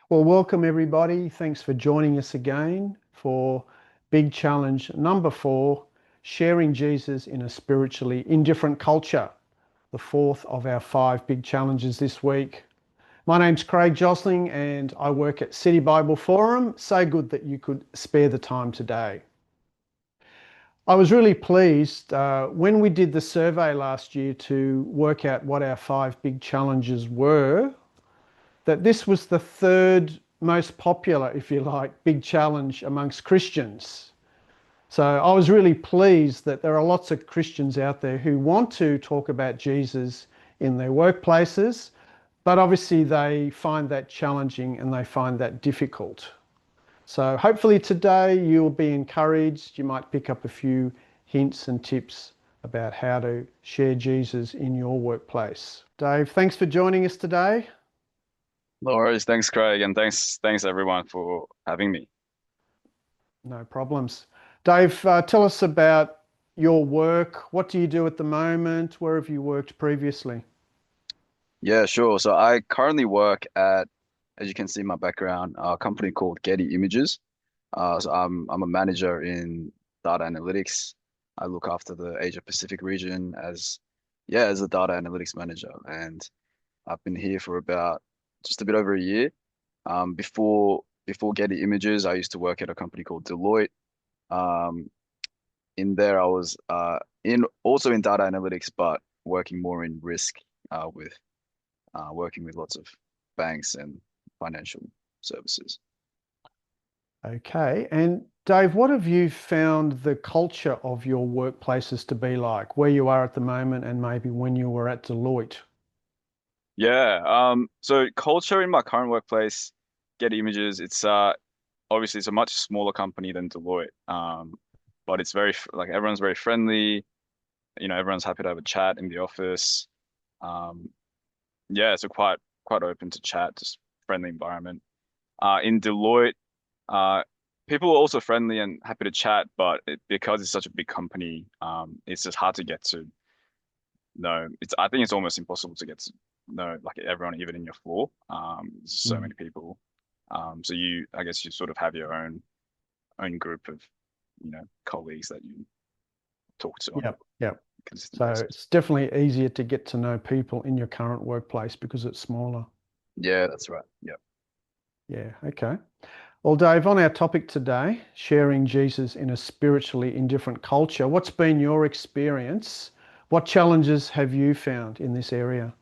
Well, welcome everybody. Thanks for joining us again for big challenge number 4, sharing Jesus in a spiritually indifferent culture, the fourth of our 5 big challenges this week. My name's Craig Josling and I work at City Bible Forum. So good that you could spare the time today. I was really pleased when we did the survey last year to work out what our 5 big challenges were, that this was the third most popular, if you like, big challenge amongst Christians. So I was really pleased that there are lots of Christians out there who want to talk about Jesus in their workplaces, but obviously they find that challenging and they find that difficult. So hopefully today you'll be encouraged. You might pick up a few hints and tips about how to share Jesus in your workplace. Dave, thanks for joining us today. No worries. Thanks, Craig, and thanks everyone for having me. No problems. Dave, tell us about your work. What do you do at the moment? Where have you worked previously? Yeah, sure. So I currently work at, as you can see in my background, a company called Getty Images. So I'm a manager in data analytics. I look after the Asia Pacific region as a data analytics manager, and I've been here for about just a bit over a year. Before Getty Images, I used to work at a company called Deloitte. Um, in there, I was in also in data analytics, but working more in risk with working with lots of banks and financial services. Okay. And Dave, what have you found the culture of your workplaces to be like, where you are at the moment and maybe when you were at Deloitte? Yeah. So culture in my current workplace, Get Images, it's obviously it's a much smaller company than Deloitte. But it's like everyone's very friendly. Everyone's happy to have a chat in the office. Um, yeah, so quite open to chat, just friendly environment. In Deloitte, uh, people are also friendly and happy to chat, but because it's such a big company, it's just hard to get to know. I think it's almost impossible to get to know like everyone, even in your floor. There's so Mm. many people. So I guess you sort of have your own group of, colleagues that you talk to on a Yep. Yep. consistent So basis. it's definitely easier to get to know people in your current workplace because it's smaller. Yeah, that's right. Yeah. Yeah. Okay. Well, Dave, on our topic today, sharing Jesus in a spiritually indifferent culture, what's been your experience? What challenges have you found in this area?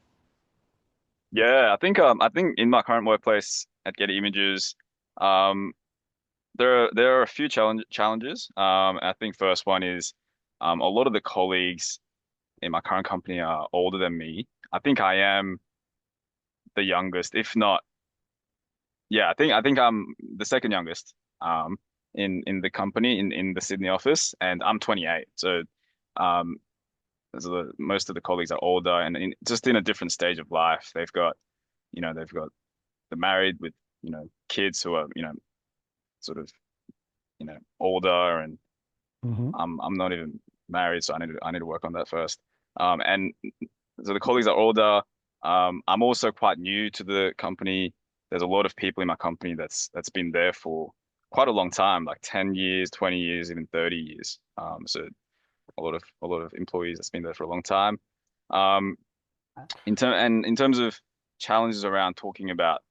Yeah, I think in my current workplace at Getty Images, um, there are a few challenges. I think first one is a lot of the colleagues in my current company are older than me. I think I am the youngest, if not, yeah, I think I'm the second youngest in the company in the Sydney office, and I'm 28. Um most of the colleagues are older and just in a different stage of life. They've got they're married with kids who are sort of older, and Hmm. I'm not even married, so I need to work on that first. And so the colleagues are older. I'm also quite new to the company. There's a lot of people in my company that's been there for quite a long time, like 10 years, 20 years, even 30 years. So a lot of employees that's been there for a long time. Um, in terms of challenges around talking about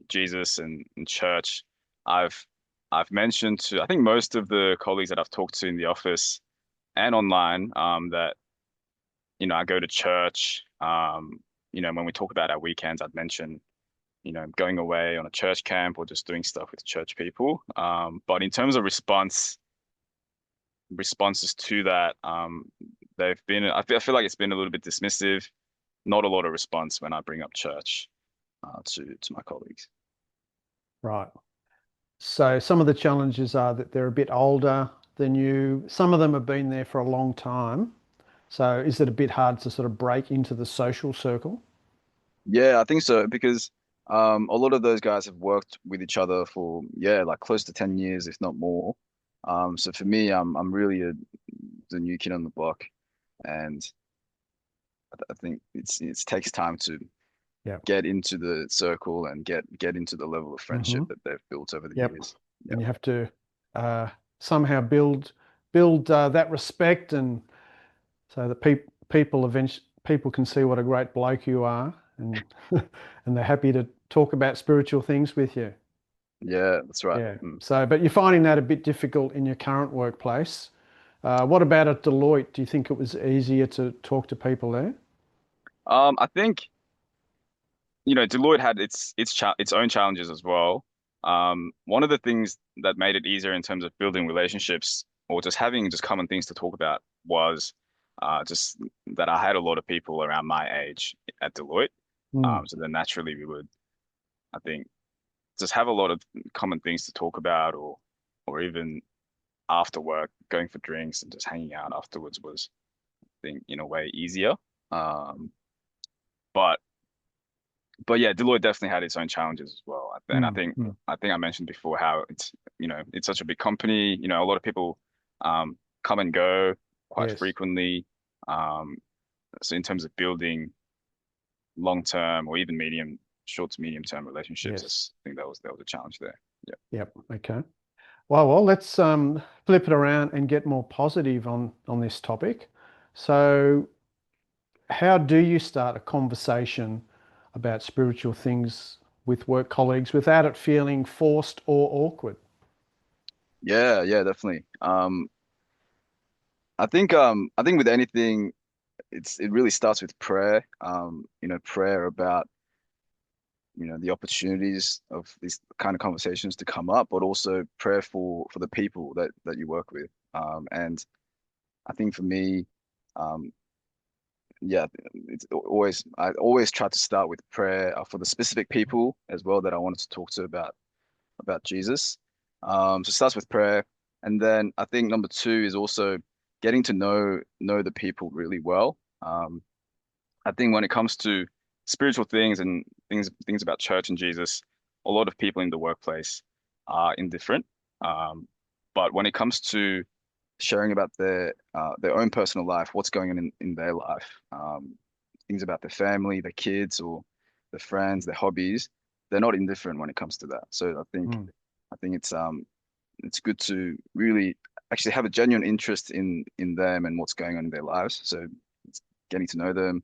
Jesus and church, I've I've mentioned to I think most of the colleagues that I've talked to in the office and online that I go to church. When we talk about our weekends, I'd mention going away on a church camp or just doing stuff with church people. But in terms of responses to that, they've been I feel like it's been a little bit dismissive. Not a lot of response when I bring up church to my colleagues. Right. So some of the challenges are that they're a bit older than you. Some of them have been there for a long time. So is it a bit hard to sort of break into the social circle? Yeah, I think so because a lot of those guys have worked with each other for like close to 10 years, if not more. So for me, I'm really the new kid on the block, and I think it takes time to Yeah. get into the circle and get into the level of friendship Hmm. that they've built over the Yep. years. Yeah. And you have to uh, somehow build that respect, and so that people can see what a great bloke you are, and and they're happy to talk about spiritual things with you. Yeah, that's right. Yeah. So, but you're finding that a bit difficult in your current workplace. What about at Deloitte? Do you think it was easier to talk to people there? I think Deloitte had its own challenges as well. One of the things that made it easier in terms of building relationships or just having just common things to talk about was just that I had a lot of people around my age at Deloitte. Mm, So then naturally we would, I think, just have a lot of common things to talk about, or even after work, going for drinks and just hanging out afterwards was, I think, in a way easier. Um, but but yeah, Deloitte definitely had its own challenges as well. And mm, mm. I think I mentioned before how it's such a big company. A lot of people come and go quite Yes. frequently. Um, so in terms of building long term or even short to medium term relationships, Yes. I think that was a challenge there. Yeah. Yep. Okay. Well, let's flip it around and get more positive on this topic. So, how do you start a conversation about spiritual things with work colleagues without it feeling forced or awkward? Yeah, yeah, definitely. I think with anything, it really starts with prayer. Prayer about the opportunities of these kind of conversations to come up, but also prayer for the people that you work with. And I think for me, um, yeah, I always try to start with prayer for the specific people as well that I wanted to talk to about Jesus. So it starts with prayer, and then I think number two is also getting to know the people really well. I think when it comes to spiritual things and things about church and Jesus, a lot of people in the workplace are indifferent. Um, but when it comes to sharing about their own personal life, what's going on in their life, things about their family, their kids, or their friends, their hobbies, they're not indifferent when it comes to that. So Mm, I think it's good to really actually have a genuine interest in them and what's going on in their lives. So it's getting to know them,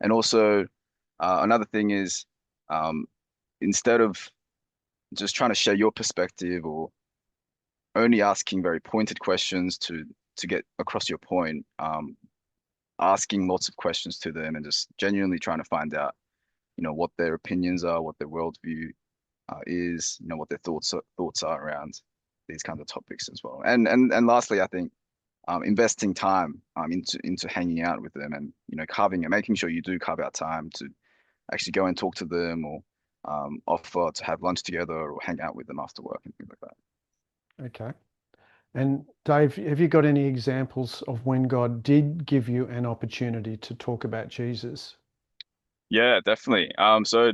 and also another thing is um, instead of just trying to share your perspective or only asking very pointed questions to get across your point, asking lots of questions to them and just genuinely trying to find out, what their opinions are, what their worldview is, what their thoughts are around these kinds of topics as well. And lastly, I think investing time into hanging out with them and carving and making sure you do carve out time to actually go and talk to them or offer to have lunch together or hang out with them after work and things like that. okay. And Dave, have you got any examples of when God did give you an opportunity to talk about Jesus? Yeah, definitely. So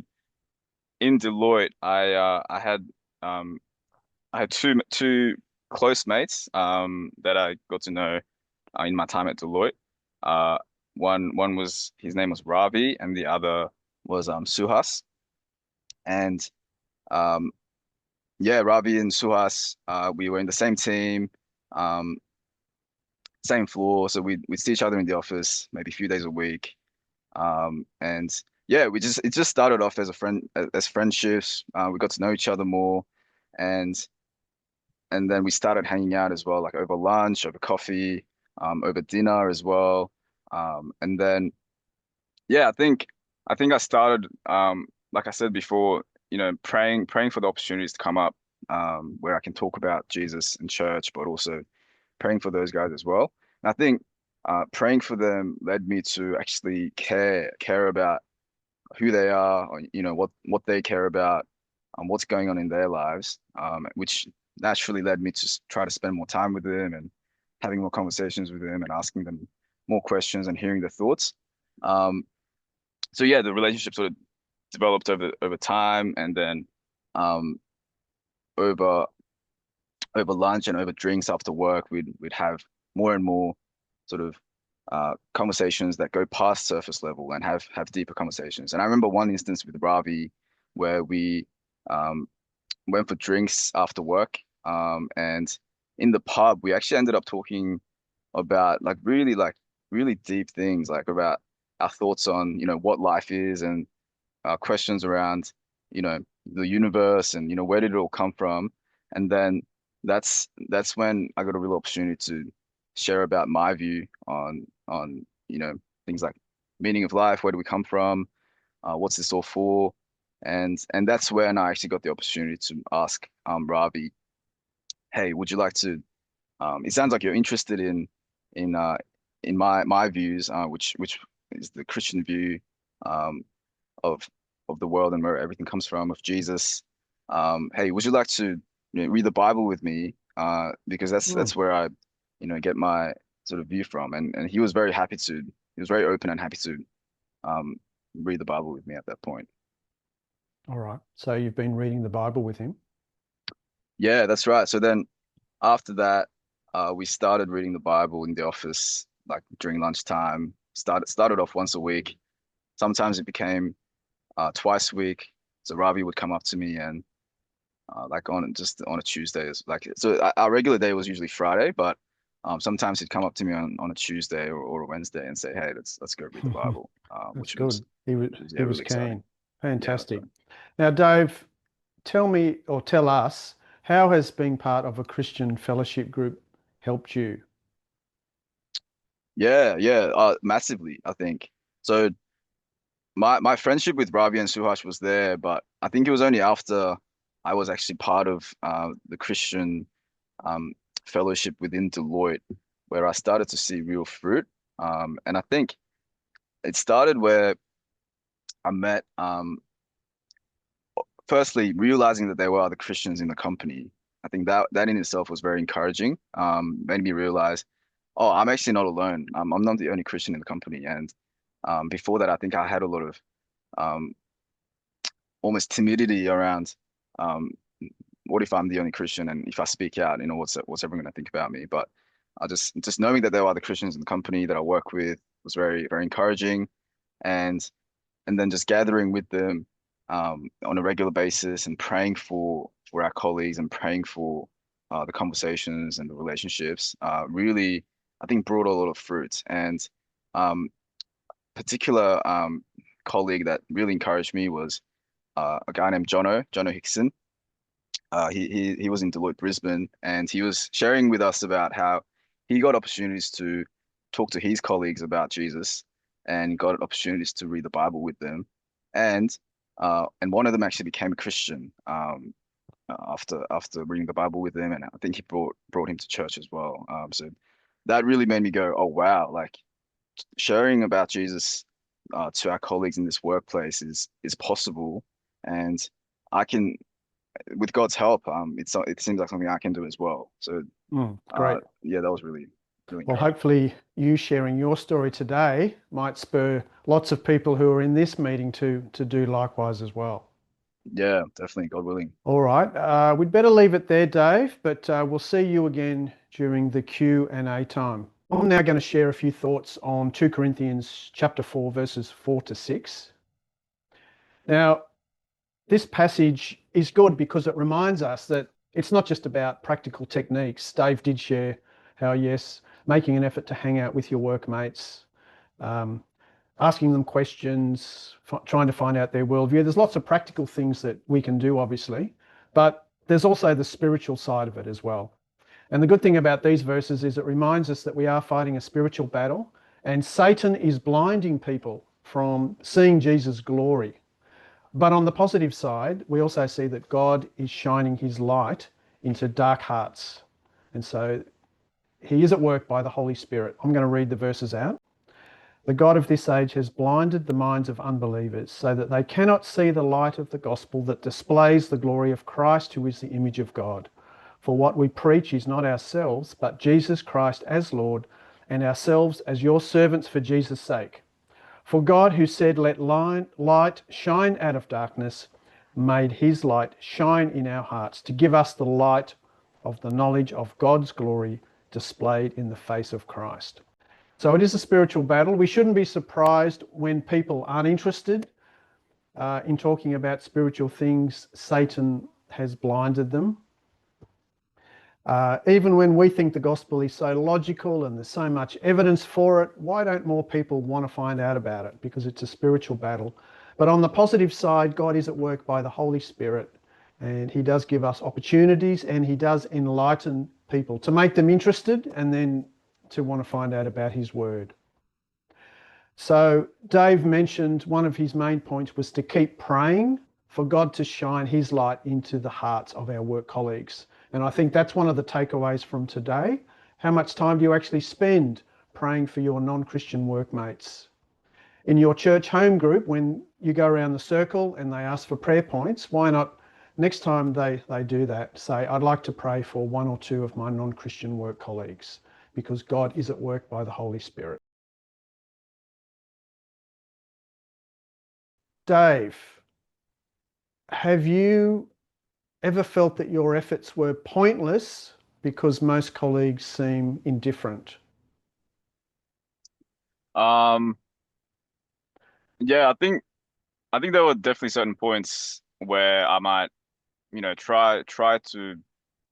in Deloitte, um, I had two close mates that I got to know in my time at Deloitte. Uh, one was his name was Ravi, and the other was Suhas. And um, yeah, Ravi and Suhas, we were in the same team, um, same floor, so we'd see each other in the office maybe a few days a week. And yeah, it just started off as a friend as friendships. We got to know each other more, and and then we started hanging out as well, like over lunch, over coffee, over dinner as well. And then yeah, I think I started like I said before, praying for the opportunities to come up where I can talk about Jesus and church, but also praying for those guys as well. And I think praying for them led me to actually care about who they are, or, what they care about, what's going on in their lives, which naturally led me to try to spend more time with them and having more conversations with them and asking them more questions and hearing their thoughts. Um, so yeah, the relationship sort of developed over time, and then um, over over lunch and over drinks after work, we'd have more and more sort of conversations that go past surface level and have deeper conversations. And I remember one instance with Ravi where we um, went for drinks after work, and in the pub we actually ended up talking about really deep things, like about our thoughts on what life is, and questions around you know the universe, and where did it all come from. And then that's when I got a real opportunity to share about my view on things like meaning of life, where do we come from, what's this all for. And that's when I actually got the opportunity to ask Ravi, hey, would you like to it sounds like you're interested in uh in my views, which is the Christian view um of the world and where everything comes from, of Jesus. Hey, would you like to read the Bible with me? Because Mm. that's where I get my sort of view from. And he was very happy to. He was very open and happy to um read the Bible with me at that point. All right. So you've been reading the Bible with him. Yeah, that's right. So then after that, we started reading the Bible in the office, like during lunchtime. Started off once a week. Sometimes it became twice a week. So Ravi would come up to me and like on a Tuesday, is like so our regular day was usually Friday, but sometimes he'd come up to me on a Tuesday or a Wednesday and say, "Hey, let's go read the Bible," That's good. He was which was, he yeah, was really exciting. keen. Yeah, that's Fantastic. right. Now, Dave, tell me or tell us, how has being part of a Christian fellowship group helped you? Yeah, yeah, massively, I think. So my friendship with Ravi and Suhash was there, but I think it was only after I was actually part of the Christian um, fellowship within Deloitte where I started to see real fruit. And I think it started where I met, firstly, realizing that there were other Christians in the company. I think that in itself was very encouraging. Made me realize, oh, I'm actually not alone. I'm not the only Christian in the company. And before that, I think I had a lot of um, almost timidity around um, what if I'm the only Christian, and if I speak out, what's everyone going to think about me? But I just knowing that there were other Christians in the company that I work with was very, very encouraging. And then just gathering with them on a regular basis and praying for our colleagues and praying for the conversations and the relationships really, I think, brought a lot of fruit. And um, particular colleague that really encouraged me was a guy named Jono Hickson. He was in Deloitte Brisbane, and he was sharing with us about how he got opportunities to talk to his colleagues about Jesus, and got opportunities to read the Bible with them, and and one of them actually became a Christian after reading the Bible with him, and I think he brought him to church as well. So that really made me go, oh wow, like sharing about Jesus to our colleagues in this workplace is possible, and I can with God's help, it seems like something I can do as well. So, Great. yeah, that was really, really Well, encouraging. hopefully you sharing your story today might spur lots of people who are in this meeting to do likewise as well. Yeah, definitely, God willing. All right, we'd better leave it there, Dave, but we'll see you again during the Q&A time. I'm now going to share a few thoughts on 2 Corinthians chapter 4, verses 4 to 6. Now, this passage is good because it reminds us that it's not just about practical techniques. Dave did share how, yes, making an effort to hang out with your workmates, um, asking them questions, trying to find out their worldview. There's lots of practical things that we can do, obviously, but there's also the spiritual side of it as well. And the good thing about these verses is it reminds us that we are fighting a spiritual battle, and Satan is blinding people from seeing Jesus' glory. But on the positive side, we also see that God is shining his light into dark hearts. And so he is at work by the Holy Spirit. I'm going to read the verses out. The God of this age has blinded the minds of unbelievers so that they cannot see the light of the gospel that displays the glory of Christ, who is the image of God. For what we preach is not ourselves, but Jesus Christ as Lord, and ourselves as your servants for Jesus' sake. For God, who said, "Let light shine out of darkness," made his light shine in our hearts to give us the light of the knowledge of God's glory displayed in the face of Christ. So it is a spiritual battle. We shouldn't be surprised when people aren't interested in talking about spiritual things. Satan has blinded them. Even when we think the gospel is so logical and there's so much evidence for it, why don't more people want to find out about it? Because it's a spiritual battle. But on the positive side, God is at work by the Holy Spirit, and He does give us opportunities, and He does enlighten people to make them interested and then to want to find out about His word. So Dave mentioned one of his main points was to keep praying for God to shine His light into the hearts of our work colleagues. And I think that's one of the takeaways from today. How much time do you actually spend praying for your non-Christian workmates? In your church home group, when you go around the circle and they ask for prayer points, why not next time they do that, say, I'd like to pray for one or two of my non-Christian work colleagues, because God is at work by the Holy Spirit. Dave, have you ever felt that your efforts were pointless because most colleagues seem indifferent? Um, yeah, I think there were definitely certain points where I might, try to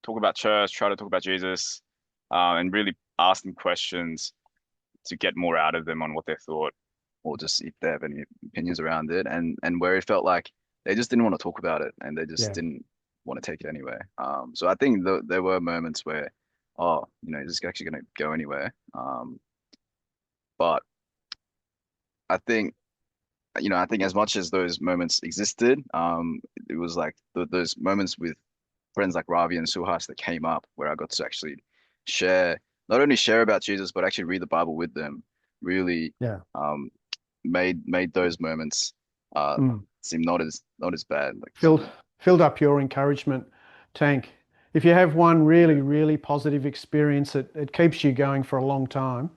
talk about church, try to talk about Jesus, and really ask them questions to get more out of them on what they thought, or just if they have any opinions around it, and where it felt like they just didn't want to talk about it, and they just Yeah. didn't want to take it anywhere. So I think there were moments where, oh, is this actually going to go anywhere? But I think, I think as much as those moments existed, it was like those moments with friends like Ravi and Suhas that came up where I got to actually share, not only share about Jesus, but actually read the Bible with them. Really, Yeah. um, made those moments uh Mm. seem not as bad. Like, Filled filled up your encouragement tank. If you have one yeah, really positive experience, it keeps you going for a long time,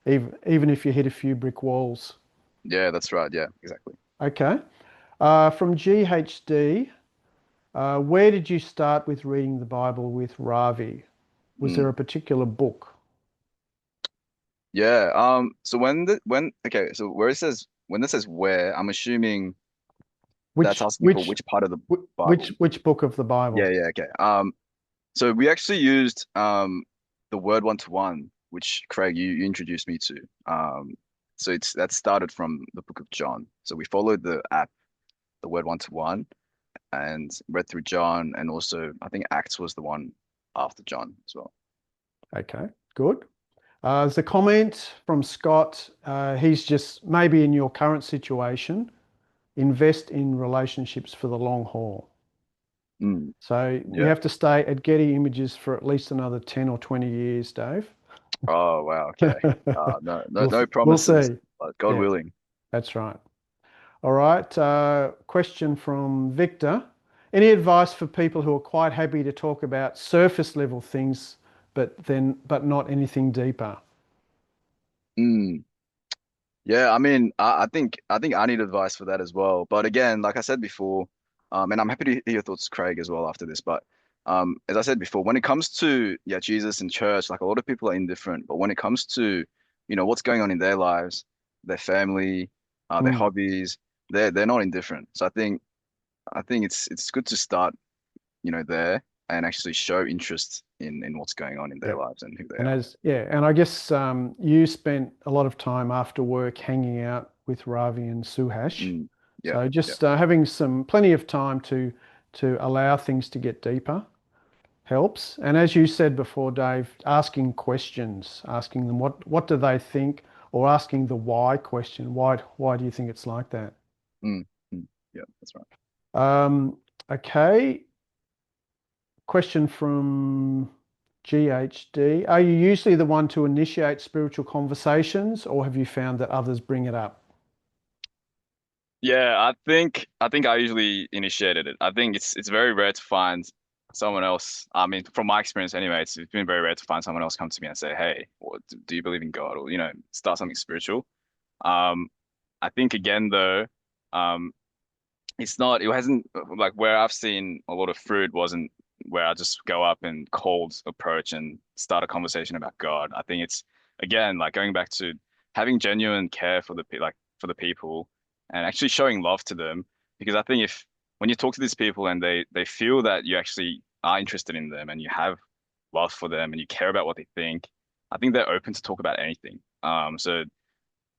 even if you hit a few brick walls. yeah, that's right. Yeah, exactly. Okay. From GHD, where did you start with reading the Bible with Ravi? Was there Mm. a particular book? Yeah. So okay, so when it says where, I'm assuming that's Which asking for which which part of the which Bible. which book of the Yeah, Bible? yeah, okay. So we actually used the word one to one, which Craig you introduced me to. So that started from the book of John. So we followed the app, the word one to one, and read through John, and also I think Acts was the one after John as well. Okay, good. There's a comment from Scott. He's just maybe in your current situation, invest in relationships for the long haul. Mm, So we yeah. have to stay at Getty Images for at least another 10 or 20 years, Dave. Oh wow. Okay. No, no, no We'll promises, see. but God Yeah, willing. that's right. All right. Question from Victor. Any advice for people who are quite happy to talk about surface level things, but not anything deeper? Mm. Yeah, I mean, I think I need advice for that as well. But again, like I said before, and I'm happy to hear your thoughts, Craig, as well after this. But as I said before, when it comes to Jesus and church, like a lot of people are indifferent. But when it comes to, what's going on in their lives, their family, their Mm, hobbies, they're not indifferent. So I think it's good to start, there and actually show interest in what's going on in their yeah. lives and who they And are. and I guess you spent a lot of time after work hanging out with Ravi and Suhash. Mm, yeah, So yeah. just having plenty of time to allow things to get deeper helps. And as you said before, Dave, asking questions, asking them what do they think, or asking the why question. Why do you think it's like that? Mm, yeah, that's right. Okay. Question from GHD. Are you usually the one to initiate spiritual conversations, or have you found that others bring it up? Yeah, I think I usually initiated it. I think it's very rare to find someone else. I mean, from my experience anyway, it's been very rare to find someone else come to me and say, "Hey, do you believe in God?" Or start something spiritual. Um, I think again though, um, it hasn't like where I've seen a lot of fruit wasn't where I just go up and cold approach and start a conversation about God. I think it's again, like going back to having genuine care for for the people and actually showing love to them. Because I think if when you talk to these people and they feel that you actually are interested in them and you have love for them and you care about what they think, I think they're open to talk about anything. So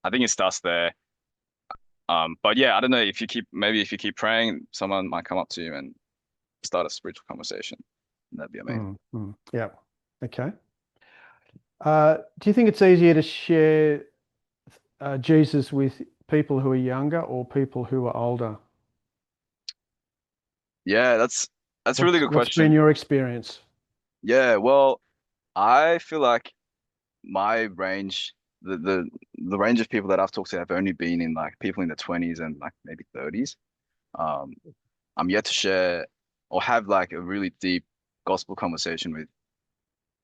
I think it starts there. But yeah, I don't know if you keep maybe if you keep praying, someone might come up to you and start a spiritual conversation. That'd be amazing. Yeah. Okay. Do you think it's easier to share Jesus with people who are younger or people who are older? Yeah, that's a really good What's been question. your experience? Yeah, well, I feel like my range, the range of people that I've talked to have only been in like people in their 20s and like maybe 30s. Um, I'm yet to share or have like a really deep gospel conversation with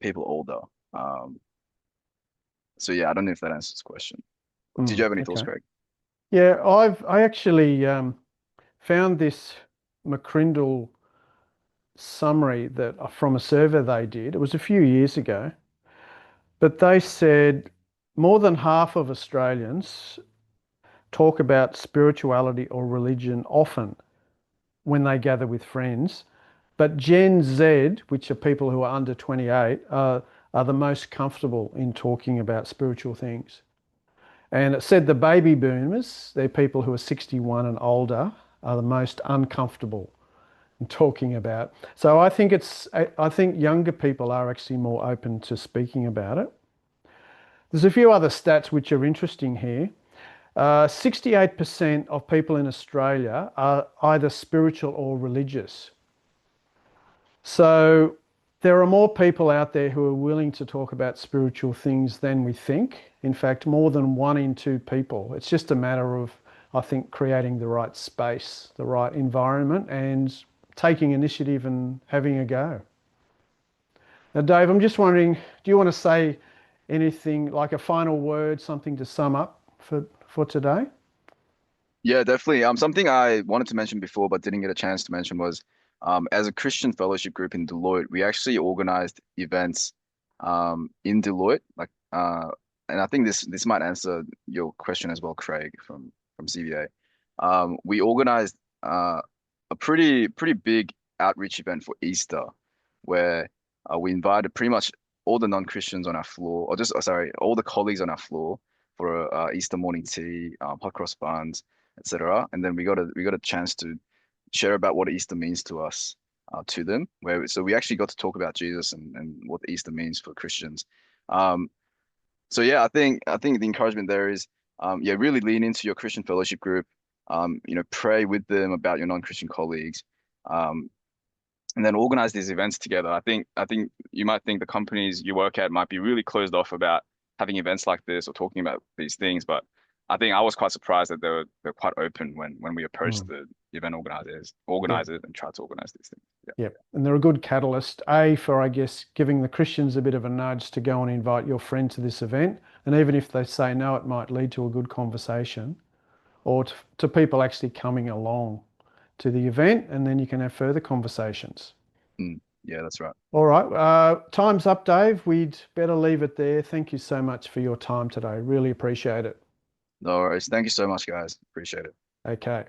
people older. Um, so yeah, I don't know if that answers the question. Did you have any thoughts, Okay. Craig? Yeah, I actually found this McCrindle summary that from a survey they did. It was a few years ago, but they said more than half of Australians talk about spirituality or religion often when they gather with friends. But Gen Z, which are people who are under 28, are the most comfortable in talking about spiritual things. And it said the baby boomers, they're people who are 61 and older, are the most uncomfortable in talking about. So I think younger people are actually more open to speaking about it. There's a few other stats which are interesting here. 68% of people in Australia are either spiritual or religious. So there are more people out there who are willing to talk about spiritual things than we think. In fact, more than 1 in 2 people. It's just a matter of, I think, creating the right space, the right environment, and taking initiative and having a go. Now, Dave, I'm just wondering, do you want to say anything like a final word, something to sum up for today? Yeah, definitely. Something I wanted to mention before but didn't get a chance to mention was, as a Christian fellowship group in Deloitte, we actually organized events, in Deloitte, and I think this might answer your question as well, Craig, from CVA. We organized a pretty big outreach event for Easter, where we invited pretty much all the non-Christians on our floor, or just sorry, all the colleagues on our floor for Easter morning tea, hot cross buns, etc. And then we got a chance to share about what Easter means to us, to them. So we actually got to talk about Jesus and what Easter means for Christians. Um, so yeah, I think the encouragement there is, yeah, really lean into your Christian fellowship group. Pray with them about your non-Christian colleagues. Um, and then organize these events together. I think you might think the companies you work at might be really closed off about having events like this or talking about these things, but I think I was quite surprised that they're quite open when we approached Mm. the event Yeah. organizers and tried to organize these things. Yeah. Yep. And they're a good catalyst, A, for, I guess, giving the Christians a bit of a nudge to go and invite your friend to this event. And even if they say no, it might lead to a good conversation or to people actually coming along to the event. And then you can have further conversations. Yeah, that's right. All right. Time's up, Dave. We'd better leave it there. Thank you so much for your time today. Really appreciate it. No worries. Thank you so much, guys. Appreciate it. Okay.